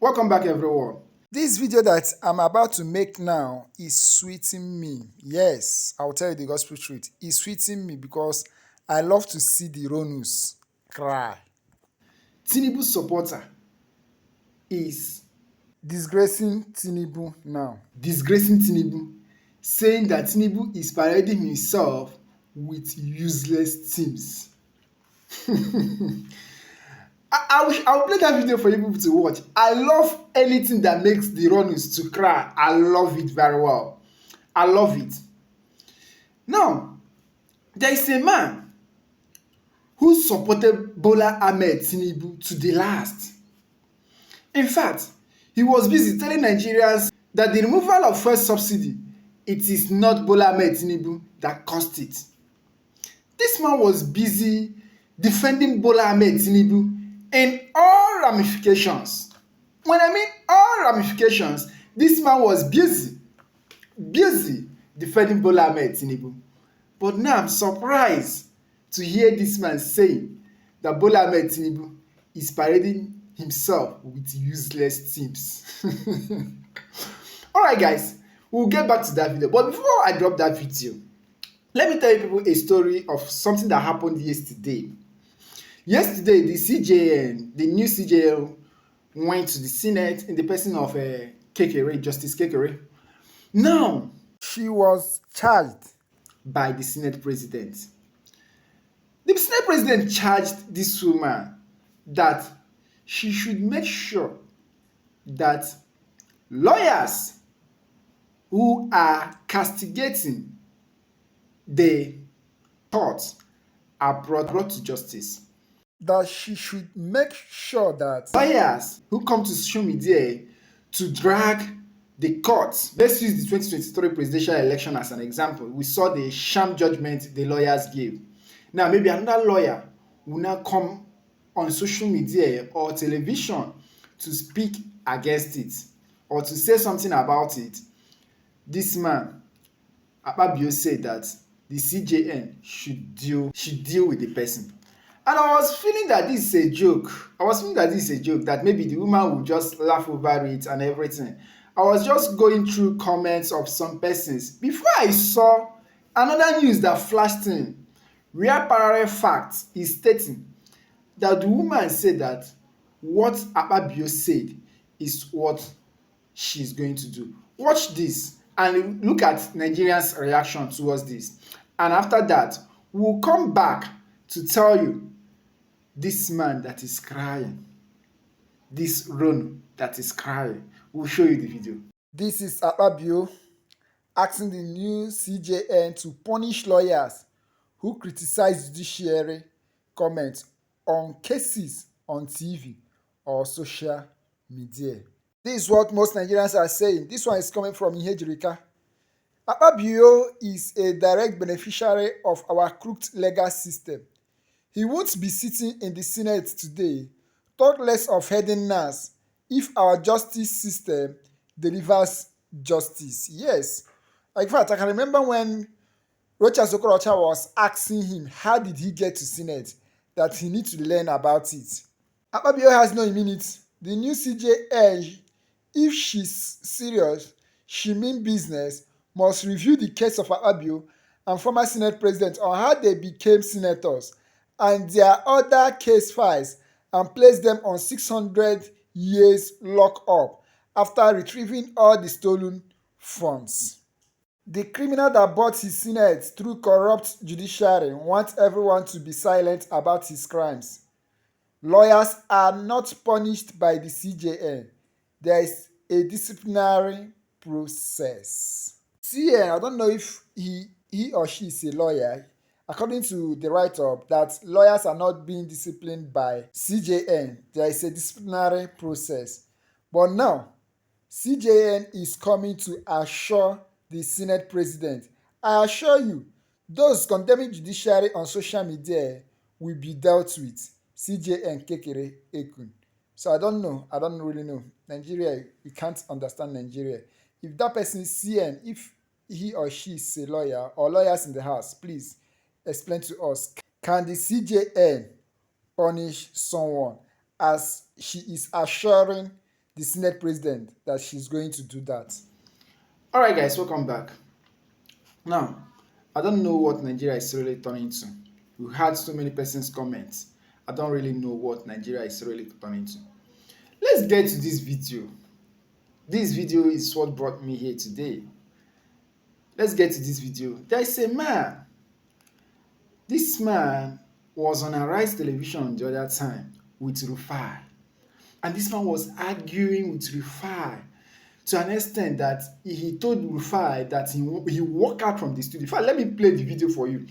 Welcome back, everyone. This video that I'm about to make now is sweeting me. Yes, I'll tell you the gospel truth. It's sweeting me because I love to see the Ronus cry. Tinubu supporter is Disgracing Tinubu now. disgracing Tinubu, saying that Tinubu is parading himself with useless teams. I will play that video for you people to watch. I love anything that makes the runners to cry. I love it very well. I love it. Now, there is a man who supported Bola Ahmed Tinubu to the last. In fact, he was busy telling Nigerians that the removal of fuel subsidy, it is not Bola Ahmed Tinubu that caused it. This man was busy defending Bola Ahmed Tinubu in all ramifications. When I mean all ramifications, this man was busy defending Bola Ahmed Tinubu. But now I'm surprised to hear this man saying that Bola Ahmed Tinubu is parading himself with useless teams. Alright guys, we'll get back to that video. But before I drop that video, let me tell you people a story of something that happened yesterday. Yesterday, the CJN, the new CJN, went to the Senate in the person of Kekere, Justice Kekere. Now, She was charged. by the Senate President. The Senate President charged this woman that she should make sure that lawyers who are castigating the court are brought to justice. That she should make sure that Lawyers who come to social media to drag the courts. Let's use the 2023 presidential election as an example. We saw the sham judgment the lawyers gave. Now, maybe another lawyer will now come on social media or television to speak against it or to say something about it. This man, Akpabio, said that the CJN should deal with the person. And I was feeling that this is a joke. That maybe the woman would just laugh over it and everything. I was just going through comments of some persons before I saw another news that flashed in. Real parallel facts is stating that the woman said that what Akpabio said is what she's going to do. Watch this and look at Nigerians' reaction towards this. And after that, we'll come back to tell you this man that is crying, this Ron that is crying. We'll show you the video. this is Akpabio asking the new CJN to punish lawyers who criticize judiciary comments on cases on TV or social media. This is what most Nigerians are saying. This one is coming from Ihejirika. Akpabio is a direct beneficiary of our crooked legal system. He won't be sitting in the Senate today, talk less of heading NAS, if our justice system delivers justice. Yes. In fact, I can remember when Rochas Okorocha was asking him how did he get to Senate, that he needs to learn about it. Akpabio has no immunity. The new CJN, if she's serious, she mean business, must review the case of Akpabio and former Senate President on how they became senators and their other case files and place them on 600 years lock-up after retrieving all the stolen funds. The criminal that bought his Senate through corrupt judiciary wants everyone to be silent about his crimes. Lawyers are not punished by the CJN. There is a disciplinary process. CN, I don't know if he or she is a lawyer. According to the write-up, that lawyers are not being disciplined by CJN. There is a disciplinary process. But now, CJN is coming to assure the Senate President, I assure you, those condemning judiciary on social media will be dealt with. CJN Kekere Ekun. So I don't really know. Nigeria, we can't understand Nigeria. If that person is CN, if he or she is a lawyer or lawyers in the house, please explain to us. Can the CJN punish someone as she is assuring the Senate president that she's going to do that. All right, guys, welcome back. Now, I don't know what Nigeria is really turning to. We had so many persons comments. I don't really know what Nigeria is really turning to. Let's get to this video. This video is what brought me here today. Let's get to this video. There is a man. This man was on Arise television the other time with Rufai. And this man was arguing with Rufai to an extent that he told Rufai that he walked out from the studio. In fact, let me play the video for you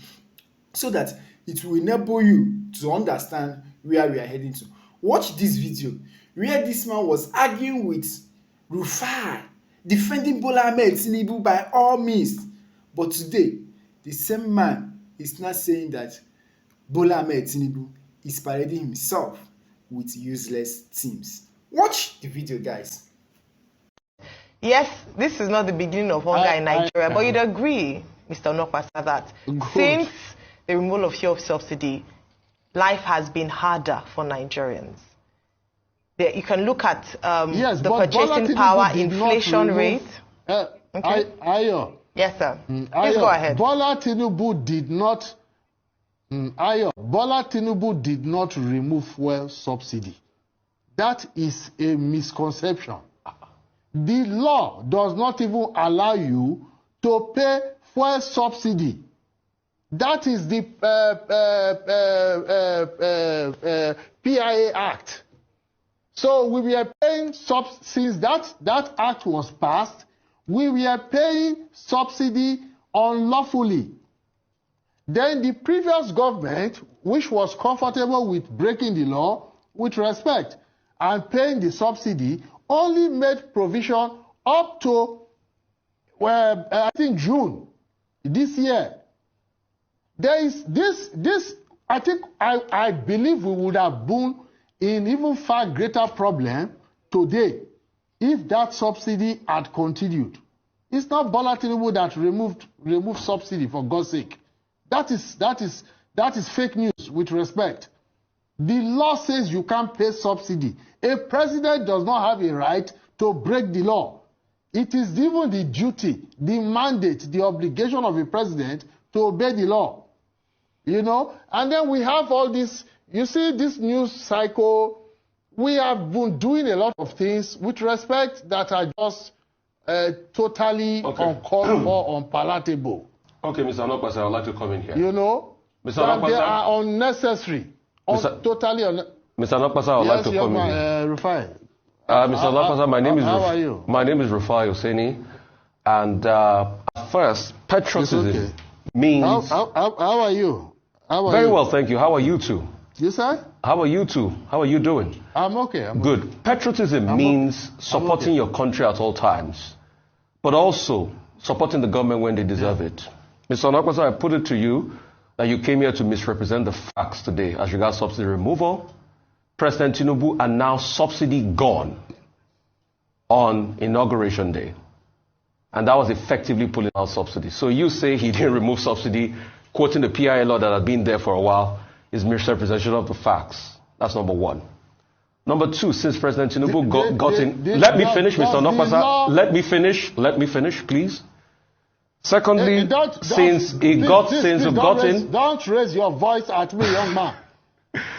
so that it will enable you to understand where we are heading to. Watch this video where this man was arguing with Rufai, defending Bola Ahmed Tinubu by all means. But today, the same man is not saying that Bola Ahmed Tinubu is parading himself with useless teams. Watch the video, guys. Yes, this is not the beginning of hunger in Nigeria, but you'd agree, Mr. Onokpasa, that since the removal of fuel subsidy, life has been harder for Nigerians. You can look at the purchasing power, inflation rate. Okay. Yes, sir. Please go ahead. Bola Tinubu did not. Bola Tinubu did not remove fuel subsidy. That is a misconception. The law does not even allow you to pay fuel subsidy. That is the PIA Act. So we were paying since that act was passed, we were paying subsidy unlawfully. Then the previous government, which was comfortable with breaking the law with respect and paying the subsidy, only made provision up to, I think, June this year. There is this. I think I believe we would have been in even far greater problem today if that subsidy had continued. It's not Bola Tinubu that removed subsidy, for God's sake. That is fake news with respect. The law says you can't pay subsidy. A president does not have a right to break the law. It is even the duty, the mandate, the obligation of a president to obey the law. You know? And then we have all this, you see this news cycle, we have been doing a lot of things with respect that are just totally uncalled for, unpalatable. Okay, Mr. Onokpasa, I would like to come in here. You know? Mr. Onokpasa, they are unnecessary. Totally unnecessary. Mr. Onokpasa, I would like to come in here. Rufai. Mr. Onokpasa, my name is how are you? My name is Rufai Oseni. And first, patriotism means... How are you? Very well, thank you. How are you two? You sir? How are you two? How are you doing? I'm okay. Good. Okay. Patriotism means supporting your country at all times, but also supporting the government when they deserve it. Mr. Onokpasa, I put it to you that you came here to misrepresent the facts today as regards subsidy removal. President Tinubu announced subsidy gone on Inauguration Day. And that was effectively pulling out subsidy. So you say he didn't remove subsidy, quoting the PIA law that had been there for a while, is misrepresentation of the facts. That's number one. Number two, since President Tinubu got in... Let me finish, Mr. Onokpasa. Let me finish, please. Secondly, since we've got in... Don't raise your voice at me, young man.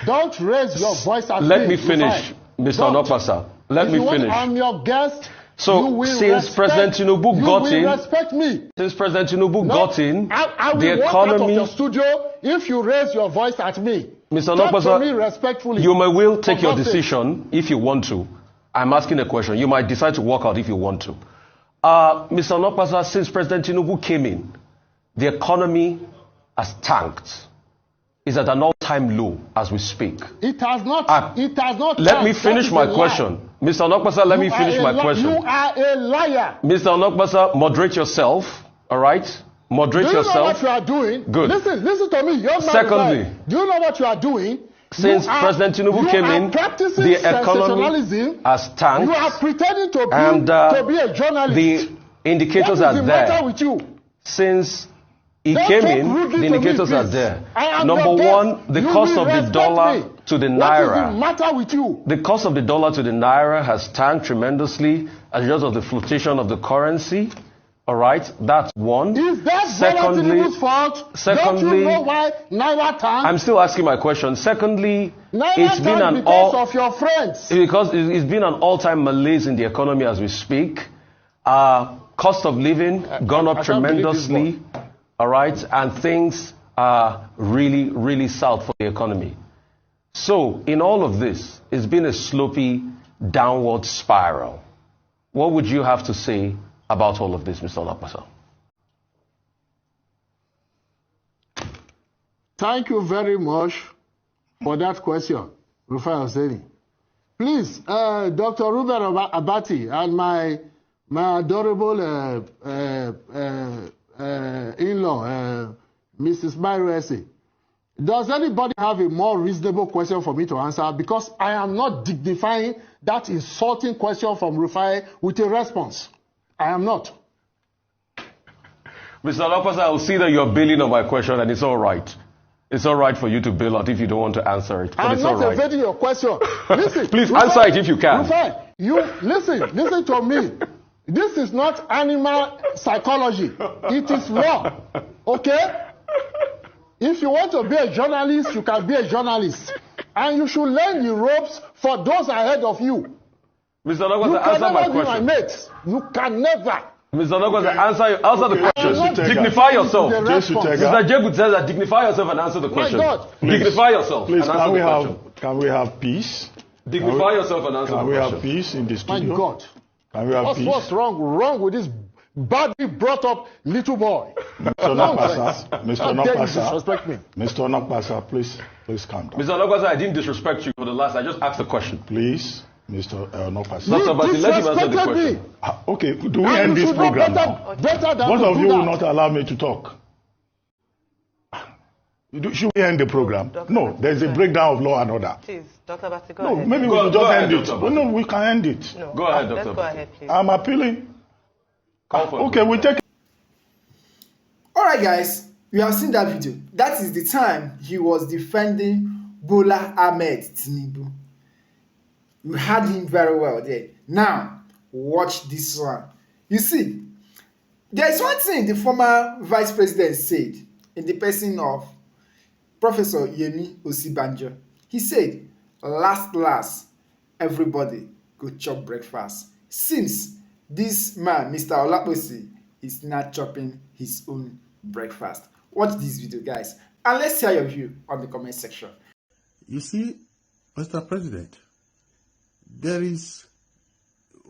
Don't raise your voice at me. Let me finish, Mr. Onokpasa. Let me finish. I'm your guest. So, since President Tinubu got in... respect me. Since President Tinubu got in, I will the walk out of economy... your studio if you raise your voice at me. Mr. Talk to me Onokpasa, respectfully. you may will take your decision if you want to. I'm asking a question. You might decide to walk out if you want to. Mr. Onokpasa, since President Tinubu came in, the economy has tanked. It's at an all-time low as we speak. It has not. It has not. Let me finish my question. Mr. Onokpasa, let me finish my question. You are a liar. Mr. Onokpasa, moderate yourself. All right? Moderate yourself. Do you know what you are doing? Good. Listen to me. Young man. Secondly, do you know what you are doing? Since President Tinubu came in, the economy has tanked. You are pretending to be a journalist. The indicators are there. What is the matter with you? Since He Don't came talk in, rudely the to me, indicators are please. there. I am Number your guest. one, the You cost will of the respect dollar me. to the What is naira. the matter with you? The cost of the dollar to the naira has tanked tremendously as a result of the fluctuation of the currency. All right, that's one. Is that Bola Tinubu's fault? Don't you know why Naira tanked? I'm still asking my question. Secondly, Naira it's been tanked an because of your friends. because it's been an all-time malaise in the economy as we speak. Cost of living gone up I can't believe this tremendously. All right, and things are really, really south for the economy. So, in all of this, it's been a slopey downward spiral. What would you have to say about all of this, Mr. Olapasa? Thank you very much for that question, Rufai Hosseini. Please, Dr. Ruben Abati and my adorable in-law, Mrs. Maruesi, does anybody have a more reasonable question for me to answer? Because I am not dignifying that insulting question from Rufai with a response. I am not. Mr. Olapasa, I'll see that you're bailing on my question, and it's all right. It's all right for you to bail out if you don't want to answer it. But I'm it's not all right. evading your question. Listen, Please Rufai, answer it if you can. Rufai, listen to me. This is not animal psychology. It is law. Okay? If you want to be a journalist, you can be a journalist. And you should learn the ropes for those ahead of you. Mr. You Olapasa, can answer my never be my question. mate. You can never. Mr. Olapasa, answer the question. Okay. Dignify yourself. The response. Mr. Jebut says that dignify yourself and answer the question. God. Dignify yourself Please, and answer the question. can we have peace? Dignify yourself and answer the Can we question. have peace in the My studio? God. Can we have peace? What's wrong with this badly brought up little boy? Mr. Nokpasa, Mr. How dare you Nokpasa, disrespect me? Mr. Nokpasa, please calm down. Mr. Olapasa, I didn't disrespect you for the last. I just asked the question. Please, Mr. Nokpasa. Dr. Basi, let him answer the disrespected question. me. Okay, do we And end you this should know program now? better than Both to of do you that. will not allow me to talk. Should we end the program? No, there's a breakdown of law and order. Please, Dr. Basi, go No, ahead. maybe we Go should just ahead, end it. Dr. Oh, no, we can end it. No, Go ahead, let's Dr. go Basi. ahead, please. I'm appealing. Call for Okay, we take. Alright guys, you have seen that video. That is the time he was defending Bola Ahmed Tinubu. You heard him very well there. Now, watch this one. You see, there is one thing the former vice president said in the person of Professor Yemi Osibanjo. He said, last, everybody go chop breakfast. Since this man, Mr. Olaposi, is not chopping his own breakfast. Watch this video, guys, and let's hear your view on the comment section. You see, Mr. President,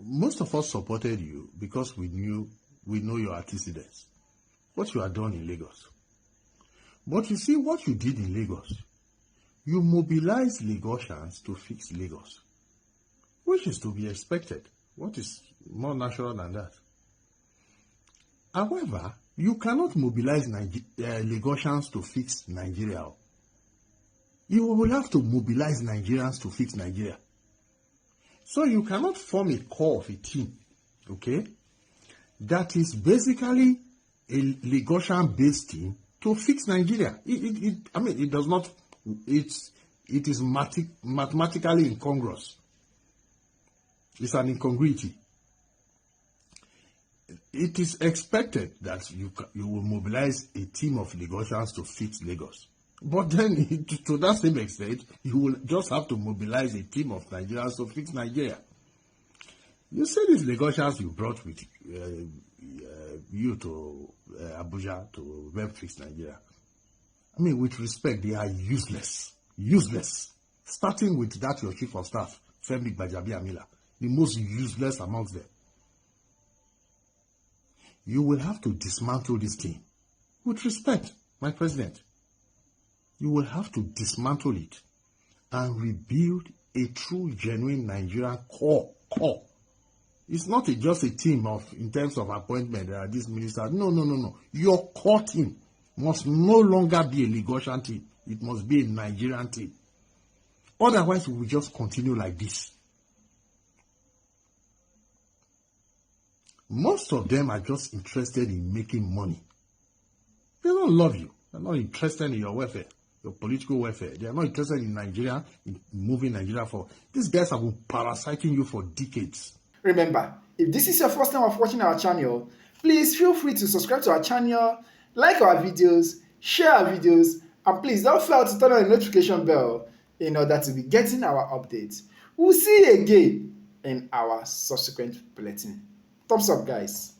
most of us supported you because we know your antecedents, what you had done in Lagos. But you see what you did in Lagos. You mobilized Lagosians to fix Lagos, which is to be expected. What is more natural than that? However, you cannot mobilize Lagosians to fix Nigeria. You will have to mobilize Nigerians to fix Nigeria. So you cannot form a core of a team, okay, that is basically a Lagosian-based team to fix Nigeria. It does not. It is mathematically incongruous. It's an incongruity. It is expected that you will mobilize a team of Lagosians to fix Lagos. But then, to that same extent, you will just have to mobilize a team of Nigerians to fix Nigeria. You see these Lagosians you brought with you to Abuja to help fix Nigeria. I mean, with respect, they are useless. Useless. Starting with that your chief of staff, Femi Gbajabiamila, the most useless amongst them. You will have to dismantle this team. With respect, my president, you will have to dismantle it and rebuild a true, genuine Nigerian core. It's not just a team in terms of appointment. There are these ministers. No. Your core team must no longer be a Lagosian team. It must be a Nigerian team. Otherwise, we will just continue like this. Most of them are just interested in making money. They're not don't love you. They're not interested in your welfare, your political welfare. They are not interested in Nigeria, in moving Nigeria forward. These guys have been parasiting you for decades. Remember, if this is your first time of watching our channel, please feel free to subscribe to our channel, like our videos, share our videos, and please don't fail to turn on the notification bell in order to be getting our updates. We'll see you again in our subsequent bulletin. Thumbs up, guys.